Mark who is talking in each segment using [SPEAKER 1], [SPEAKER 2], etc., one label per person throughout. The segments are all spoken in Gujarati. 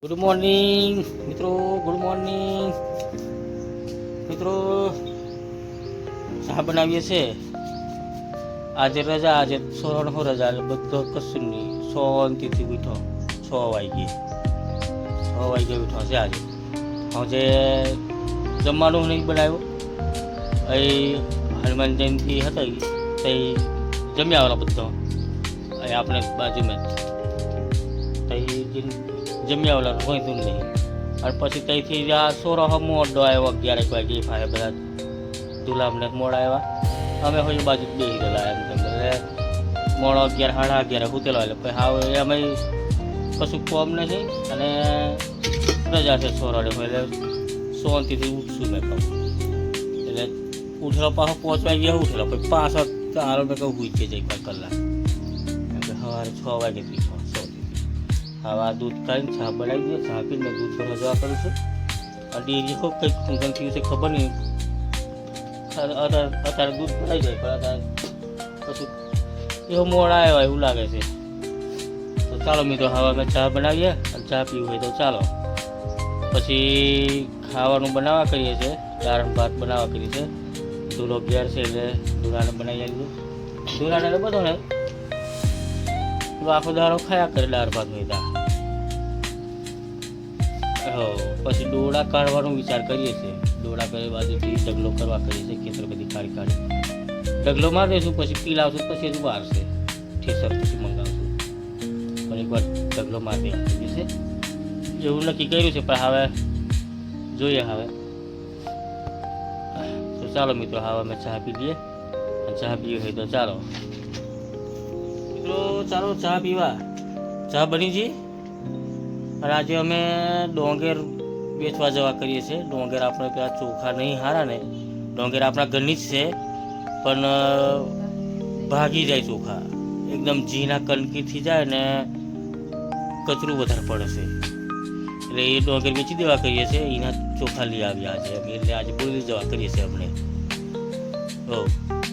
[SPEAKER 1] ગુડ મોર્નિંગ મિત્રો, ગુડ મોર્નિંગ મિત્રો. ચા બનાવીએ છે. આજે રજા, આજે સોરણ હો રજા, બધો કશું નહીં, શાંતિથી ઉઠો. 6 વાગે ઉઠો છે. આજે જમવાનું નહીં બનાવ્યું. અહીં હનુમાન જયંતિ હતી તે જમ્યા વાળા બધો અહીં આપણે બાજુમાં જમ્યા વાળા હોય તું નહીં. અને પછી ત્યાંથી આ સોરો મોડો આવ્યો 11 વાગે ફાય બધા તુલામને મોડા આવ્યા. અમે હોય બાજુ બેસી ગયેલા એમ તેમ એટલે મોડો 11 સાડા 11 ઉતેલો એટલે પછી હવે અમે કશું કોમ નથી અને રજા છે સોરાડે એટલે શાંતિથી ઉઠશું મેં કહું. એટલે ઉઠેલો પાછો 5 વાગે ઉઠેલો પછી પાછો ચાલો મેં કહું ઉઠી જાય 5 કલાક એમ કે સવારે 6 વાગે પીછો. હવે આ દૂધ કાઢીને ચા બનાવી દઈએ. ચા પીને દૂધ ભરવા જવા કરું છું. આ ડેરી ખૂબ કંઈક ઊંઘન થયું છે ખબર નહીં. અત્યારે દૂધ ભરાઈ જાય પણ અત્યારે કશું એવો મોડા આવ્યો એવું લાગે છે. તો ચાલો મિત્રો, હવે અમે ચા બનાવીએ અને ચા પીવું હોય તો ચાલો. પછી ખાવાનું બનાવવા કરીએ છીએ. દાળ ભાત બનાવવા કરીએ છીએ. દૂધો ઘેર છે એટલે દૂધાને બનાવી આવીએ. દૂધાને બધો ને આખો દાડો ખાયા કરે દાળ ભાત હોય ત્યાં. પછી ડોળા કાઢવાનો વિચાર કરીએ છીએ. ડોળા કરી બાજુથી ઢગલો કરવા કરીએ છીએ. ખેતર બધી કાઢી ઢગલો મારી દઈશું. પછી પી લાવશું, પછી હજુ બહાર છે ઠેસર પછી મંગાવશું. પણ એકવાર ઢગલો મારી દઈએ છે એવું નક્કી કર્યું છે. પણ હવે જોઈએ. હવે તો ચાલો મિત્રો, હવે અમે ચા પી લઈએ. ચા પીવી હોય તો ચાલો મિત્રો, ચાલો ચા પીવા. ચા બની જઈ. અને આજે અમે ડોંગેર વેચવા જવા કરીએ છીએ. ડોંગેર આપણે પેલા ચોખા નહીં હારા ને, ડોંગેર આપણા ઘરની જ છે પણ ભાગી જાય ચોખા. એકદમ ઝીણા કણકીથી જાય ને કચરું વધારે પડે છે. એટલે એ ડોંગેર વેચી દેવા કરીએ છીએ. એના ચોખા લઈ આવ્યા આજે એટલે આજે બોલી જવા કરીએ છીએ આપણે.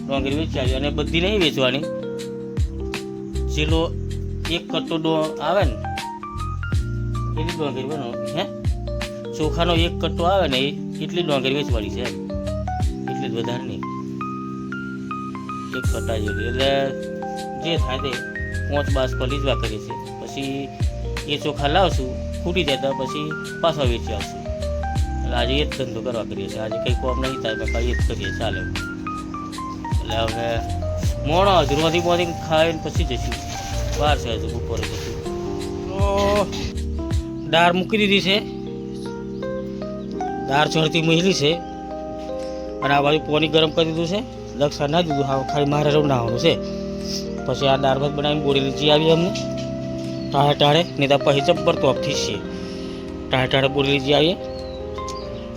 [SPEAKER 1] ડોંગેર વેચી આવી અને બધી નહીં વેચવાની. જેલો એક કટ્ટો આવે ને એટલી ડોંગર બનો ચોખાનો એક કટ્ટો આવે ને એટલી ડોંગર વેચવાની છે એમ. એટલી જ વધારે નહીં, એક કટ્ટા જેટલી. એટલે જે થાય તે 5 બાસ્કો લીધવા કરીએ છીએ. પછી એ ચોખા લાવશું, ફૂટી જાય તો પછી પાછા વેચી આવશું. એટલે આજે એ જ ધંધો કરવા કરીએ છીએ. આજે કંઈ કોમ નહીં થાય તો એ જ કરીએ ચાલે. એટલે હવે મોડો હજુ રોધી ખાઈને પછી જઈશું. બહાર છે હજુ બપોરે જશું. તો દાળ મૂકી દીધી છે. દાળ ચડતી મૂકેલી છે અને આ બાજુ પાણી ગરમ કરી દીધું છે. દક્ષા ના દીધું, હા ખાલી મારે રવડાવવાનું છે. પછી આ દાળ ભાત બનાવીને બોરી લીધી આવી અમને ટાળે નહીં તો પછી જબ્બર તો આપથી છે. ટાળે બોરી લીધી આવીએ.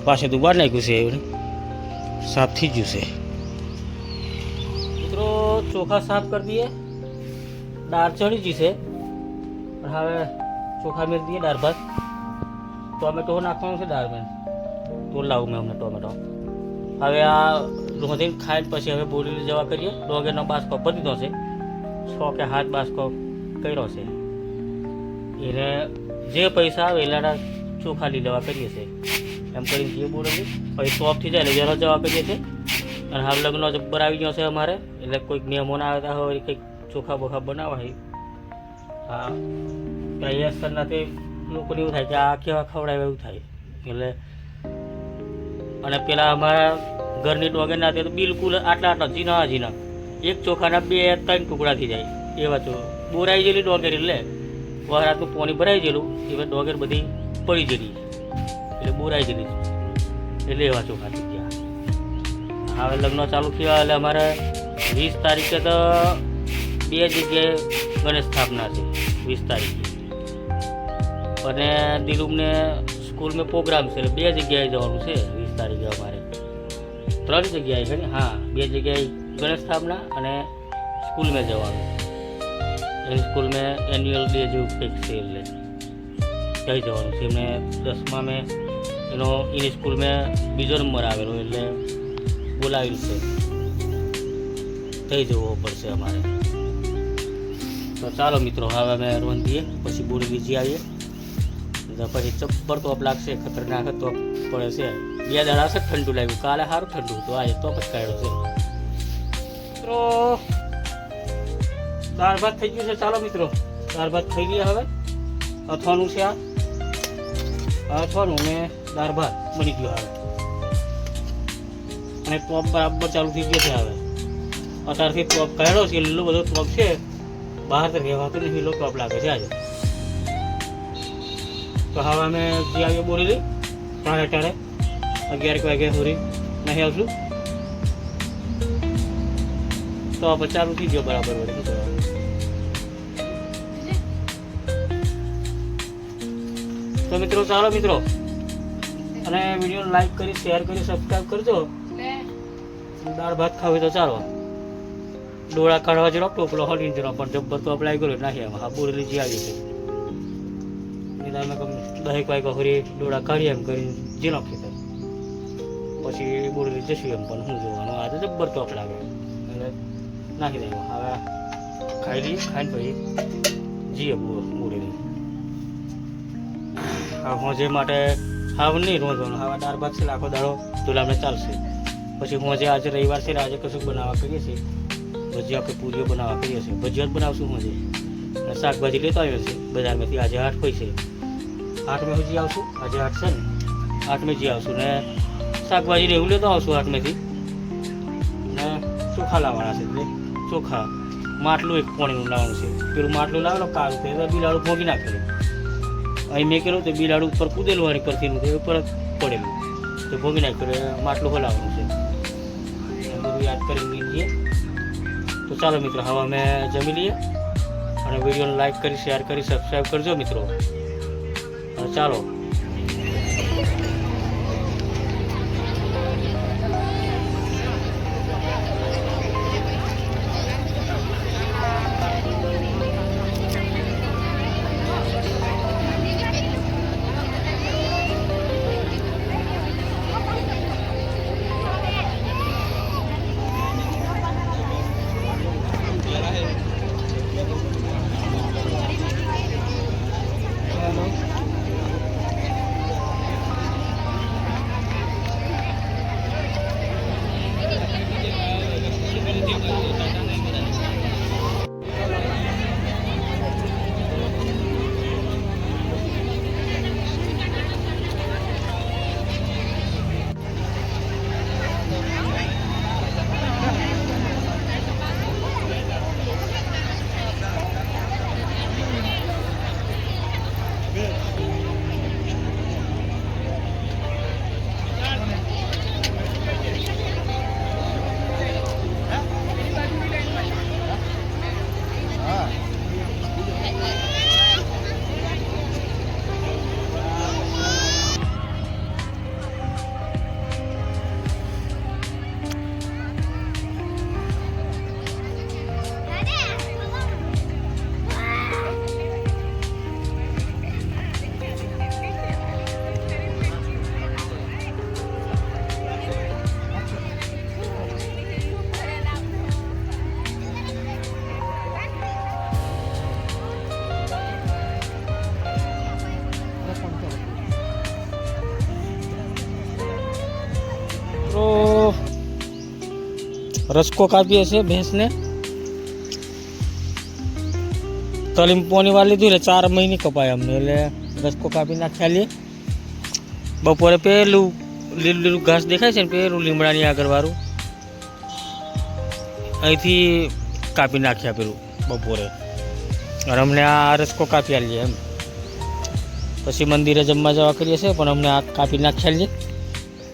[SPEAKER 1] પાછું દુબાર નાખ્યું છે એવું સાફ થઈ ગયું છે. મિત્રો ચોખા સાફ કરી દઈએ. દાળ ચડી જશે પણ હવે ચોખા મેળ દઈએ. દાળ ભાત ટોમેટો નાખવાનું છે દાળમાં. તો લાવું મેં અમને ટોમેટો. હવે આ રોધીને ખાઈને પછી હવે બોલી જવા કરીએ. ડોંગરનો બાસકો ભરી દીધો છે. 6 કે 7 બાસકો કર્યો છે. એને જે પૈસા આવે એટલા ચોખા લઈ લેવા કરીએ છીએ. એમ કરીને જે બોલી પછી સોફ થઈ જાય એટલે વહેલો જવા કરીએ છીએ. અને હાલ લગ્નનો જબ્બર આવી ગયો છે અમારે. એટલે કોઈક મહેમાન આવતા હોય, કંઈક ચોખા બોખા બનાવવા હોય. હા ત્યાં યસના તે લોકોને એવું થાય કે આ કેવા ખવડાવે એવું થાય. એટલે અને પેલા અમારા ઘરની ડોંગરના તે તો બિલકુલ આટલા ઝીણા એક ચોખાના 2-3 ટુકડા થઈ જાય એવા. તો બોરાઈ ગયેલી ડોંગર એટલે વરાતનું પાણી ભરાઈ ગયેલું એવા ડોંગર બધી પડી ગયેલી એટલે બોરાઈ ગયેલી એટલે એવા ચોખા થઈ ગયા. હવે લગ્ન ચાલુ થયા એટલે અમારે 20 તારીખે તો 2 જગ્યાએ ગણેશ સ્થાપના છે. 20 તારીખે અને દિલુમને સ્કૂલમાં પ્રોગ્રામ છે એટલે 2 જગ્યાએ જવાનું છે. 20 તારીખે અમારે 3 જગ્યાએ છે ને. હા 2 જગ્યાએ ગણેશ સ્થાપના અને સ્કૂલમાં જવાનું. એની સ્કૂલમાં એન્યુઅલ ડે જેવું કંઈક છે એટલે ત્યાં જવાનું છે. એમને 10મા મેં એની સ્કૂલમાં બીજો નંબર આવેલો એટલે બોલાવેલું છે. ત્યાં જવું પડશે અમારે. તો ચાલો મિત્રો, હવે અમે રોંધીએ પછી બોરી બીજી આવીએ. પછી જબ્બર તોપ લાગશે, ખતરનાક તોપ પડે છે. 2 દાડા છે ઠંડુ લાગ્યું, કાલે સારું ઠંડુ હતું, આજે તોપ જ કાઢ્યો છે. મિત્રો દાળ ભાત થઈ ગયું છે. ચાલો મિત્રો દાળ ભાત થઈ ગયા. હવે અથવાનું છે, આ અથવાનું ને દાળ ભાત બની ગયો હવે. અને ટોપ બરાબર ચાલુ થઈ ગયો છે. હવે અત્યારથી ટોપ કાઢ્યો છે, લીલો બધો ટોપ છે, બહાર તો રહેવાતો નહીં, લીલો ટોપ લાગે છે આજે. તો હવે અમે જે આવીએ બોરેલી પણ અત્યારે 11 વાગ્યા સુધી નહીં આવશું. તો આપણે ચાલુ થઈ ગયો બરાબર. વળી શું કરવાનું? તો મિત્રો ચાલો મિત્રો, અને વિડીયો લાઈક કરી, શેર કરી, સબસ્ક્રાઈબ કરજો. દાળ ભાત ખાવી તો ચાલો. ડોળા કાઢવા જરો ટોપલો હલીને જરો પણ જબ્બર તો અપ્લાય કર્યો નાખી એમાં. હા બોરેલી જે આવી છે અમે 10 વાગ્યા સુધી ડોળા કાઢીએ એમ કરીને જે નાખી થાય, પછી બોરેલી જશું એમ. પણ શું જોવાનું, આજે જબ્બર ટોપ લાગે એટલે નાખી દઈએ. હવે ખાઈ લઈએ, ખાઈને પછી જઈએ બોરેલી. હા હોજે માટે હાવ નહીં રોજવાનું. હવે દાળ ભાત છે, આખો દાડો ચૂલામાં ચાલશે. પછી હોજે આજે રવિવાર છે, આજે કશું બનાવવા કરીએ છીએ. ભજીયા આપણે પૂરીઓ બનાવવા કરીએ છીએ, ભજીયા જ બનાવશું હોજે. અને શાકભાજી લેતો આવ્યો છે બજારમાંથી. આજે 8 હોય છે, 8 મેં હજી આવશું. આજે 8 છે ને, 8 મેં જે આવશું. ને શાકભાજી એવું લેતો આવશું 8 મેંથી. ને ચોખા લાવવાના છે, એટલે ચોખા માટલું એક પાણીનું લાવવાનું છે. પેલું માટલું લાવેલો કાળું તે બિલાડું ભોગી નાખેલું. અહીં મેં કેલું તો બિલાડું ઉપર કૂદેલું વાળી પરથી તે ઉપર જ પડેલું, તો ભોગી નાખ્યું. માટલું હલાવવાનું છે, બધું યાદ કરી લઈએ. તો ચાલો મિત્રો, હવે અમે જમી લઈએ. અને વિડીયોને લાઈક કરી, શેર કરી, સબસ્ક્રાઈબ કરજો મિત્રો. ચાલો. रसको कापी से भैंस ने तलीम पोनी वाली लीधु એટલે 4 મહિને કપાય અમને. એટલે રસકો કાપી નાખ્યા લે. બપોરે પેલું લીલું લીલું ઘાસ દેખાય છે ને, પેલું લીમડાની આગળ વાળું અહીંથી કાપી નાખ્યા પેલું બપોરે. અને અમને આ રસકો કાપી આલીએ એમ. પછી મંદિરે જમવા જવા કરીએ છીએ, પણ અમને આ કાપી નાખ્યા લે.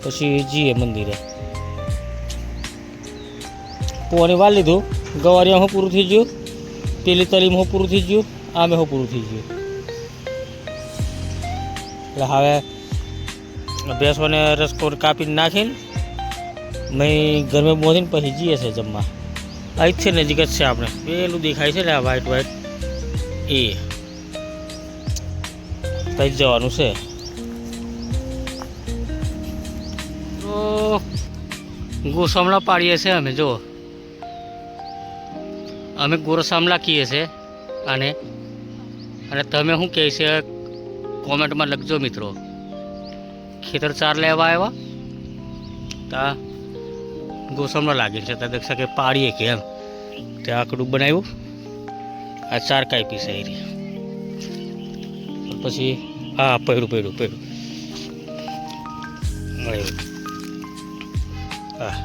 [SPEAKER 1] પછી જઈએ મંદિરે. પોણી વાળ લીધું, ગવારિયા હું પૂરું થઈ ગયું, પેલી તલીમ હું પૂરું થઈ ગયું, આમે હું પૂરું થઈ ગયું. એટલે હવે ભેંસોને રસકો કાપીને નાખીને મેં ઘરમાં બોધીને પછી જઈએ છે જમવા. અહીં જ છે, નજીક જ છે. આપણે પેલું દેખાય છે ને આ વ્હાઈટ વ્હાઈટ, એ ત્યાં જ જવાનું છે. તો ગોસામલા પાડીએ છીએ અમે. જો અમે ગોરસામલા કહીએ છીએ આને, અને તમે શું કહે છે કોમેન્ટ में लखजो मित्रों। खेतर चार लेवा आया ता गोसमला लागे છે તા દેખ સકે પાડીએ કે એમ તે આકડું બનાવ્યું આ ચાર કાપી છે એ પછી હા પડ્યું પડ્યું પડ્યું હા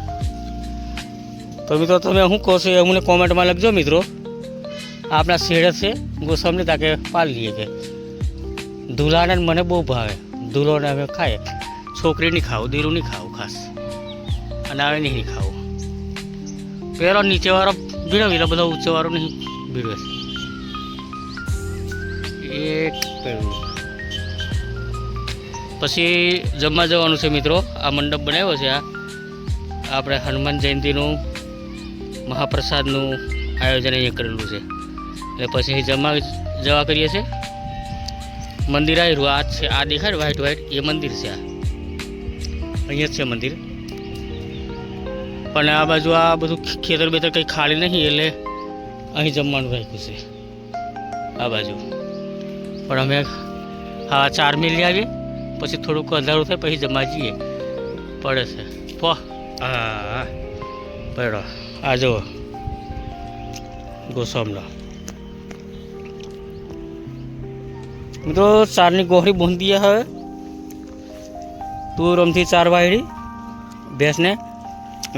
[SPEAKER 1] તો મિત્રો તમે શું કહો છો અમને કોમેન્ટમાં લખજો મિત્રો। આપણા શેડ છે ગોસમને તાકે પાલ લઈએ કે દુલાને મને બહુ ભાવે દુલોને અમે ખાઈએ છોકરી નહીં ખાવું દીરું નહીં ખાવું ખાસ અને આવે નહીં ખાવું પેલો નીચેવાળો ભીડો બધો ઊંચેવાળો નહીં ભીડો એક પછી જમવા જવાનું છે મિત્રો। આ મંડપ બનાવ્યો છે આ આપણે હનુમાન જયંતીનું મહાપ્રસાદનું આયોજન અહીંયા કરેલું છે એટલે પછી જમવા જવા કરીએ છીએ। મંદિર આવ્યું આ છે આ દેખાય વ્હાઈટ વ્હાઈટ એ મંદિર છે આ અહીંયા જ છે મંદિર પણ આ બાજુ આ બધું ખેતર બેતર કંઈ ખાલી નહીં એટલે અહીં જમવાનું રાખ્યું છે આ બાજુ પણ અમે હા 4 મિલ આવીએ પછી થોડુંક અંધારું થાય પછી જમવા જઈએ પડે છે પો હા પડો આ જો ગોસમનો મિત્રો 4ની ગોહરી બાંધી દીએ હવે તુરમથી 4 વાયડી ભેંસને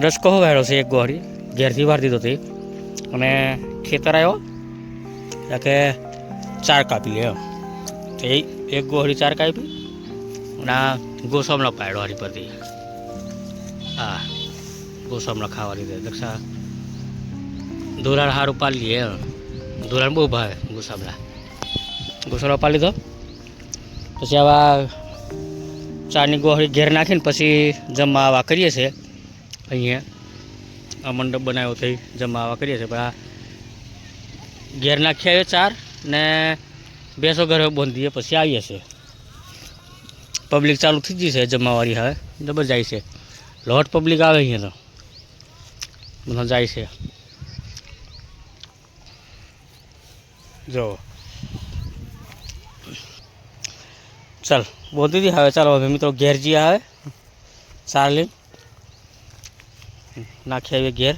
[SPEAKER 1] રસકો વાળ્યો છે એક ગોહરી ઘેરથી વાર દીધો તે અને ખેતર આવ્યો કે 4 કાપી લે એ એક ગોહરી 4 કાપી અને આ ગોસમનો પાડ્યો હરી પરથી હા ગોસમનો ખાવા લીધે દક્ષા ધોરાણ સારું પાલી લે ધોરાણ બહુ ભાવે ગોસમનો પાલી લીધો પછી આવા 4ની ગોહરી ઘેર નાખીને પછી જમવા આવા કરીએ છીએ અહીંયા આ મંડપ બનાવ્યો થઈ જમવા આવા કરીએ છીએ પણ આ ઘેર નાખી આવીએ 4 ને બેસો ઘરે બાંધીએ પછી આવીએ છીએ પબ્લિક ચાલુ થઈ ગઈ છે જમવાવાળી હવે જબર જાય છે લોટ પબ્લિક આવે અહીંયા તો બધા જાય છે જો ચાલ બોલતી હતી હવે ચાલો હવે મિત્રો ઘેર જઈએ આવે 4 લઈને નાખી આવીએ ઘેર